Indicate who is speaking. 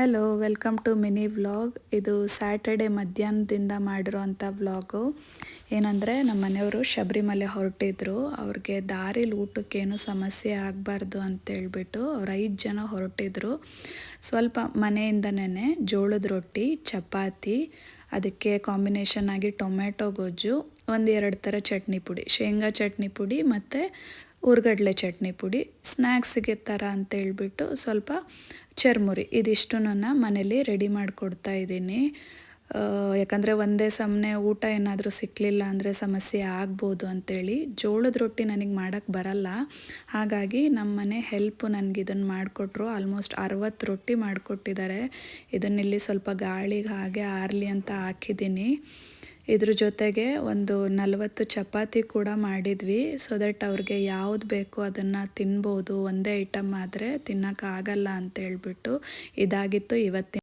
Speaker 1: Hello welcome to mini vlog. ಇದು Saturday ಮಧ್ಯಾಹ್ನದಿಂದ ಮಾಡಿರೋವಂಥ ವ್ಲಾಗು. ಏನಂದರೆ ನಮ್ಮ ಮನೆಯವರು ಶಬರಿಮಲೆ ಹೊರಟಿದ್ರು. ಅವ್ರಿಗೆ ದಾರಿಲಿ ಊಟಕ್ಕೇನು ಸಮಸ್ಯೆ ಆಗಬಾರ್ದು ಅಂತೇಳ್ಬಿಟ್ಟು ಅವ್ರು 5 ಜನ ಹೊರಟಿದ್ರು. ಸ್ವಲ್ಪ ಮನೆಯಿಂದನೇ ಜೋಳದ ರೊಟ್ಟಿ, ಚಪಾತಿ, ಅದಕ್ಕೆ ಕಾಂಬಿನೇಷನ್ ಆಗಿ ಟೊಮೆಟೊ ಗೊಜ್ಜು, 1-2 ಥರ ಚಟ್ನಿ ಪುಡಿ, ಶೇಂಗಾ ಚಟ್ನಿ ಪುಡಿ ಮತ್ತು ಹುರ್ಗಡ್ಲೆ ಚಟ್ನಿ ಪುಡಿ, ಸ್ನ್ಯಾಕ್ಸಿಗೆ ಥರ ಅಂತೇಳ್ಬಿಟ್ಟು ಸ್ವಲ್ಪ ಚರ್ಮುರಿ, ಇದಿಷ್ಟನ್ನು ಮನೇಲಿ ರೆಡಿ ಮಾಡಿಕೊಡ್ತಾ ಇದ್ದೀನಿ. ಯಾಕಂದರೆ ಒಂದೇ ಸಮನೆ ಊಟ ಏನಾದರೂ ಸಿಕ್ಕಲಿಲ್ಲ ಅಂದರೆ ಸಮಸ್ಯೆ ಆಗ್ಬೋದು ಅಂಥೇಳಿ. ಜೋಳದ ರೊಟ್ಟಿ ನನಗೆ ಮಾಡೋಕ್ಕೆ ಬರಲ್ಲ, ಹಾಗಾಗಿ ನಮ್ಮ ಮನೆ ಹೆಲ್ಪು ನನಗೆ ಇದನ್ನು ಮಾಡಿಕೊಟ್ರು. ಆಲ್ಮೋಸ್ಟ್ 60 ರೊಟ್ಟಿ ಮಾಡಿಕೊಟ್ಟಿದ್ದಾರೆ. ಇದನ್ನಿಲ್ಲಿ ಸ್ವಲ್ಪ ಗಾಳಿಗೆ ಹಾಗೆ ಆರಲಿ ಅಂತ ಹಾಕಿದ್ದೀನಿ. ಇದ್ರ ಜೊತೆಗೆ ಒಂದು 40 ಚಪಾತಿ ಕೂಡ ಮಾಡಿದ್ವಿ. ಸೊ ದಟ್ ಅವ್ರಿಗೆ ಯಾವ್ದು ಬೇಕೋ ಅದನ್ನು ತಿನ್ಬೋದು. ಒಂದೇ ಐಟಮ್ ಆದರೆ ತಿನ್ನೋಕ್ಕಾಗಲ್ಲ ಅಂತೇಳ್ಬಿಟ್ಟು ಇದಾಗಿತ್ತು ಇವತ್ತಿನ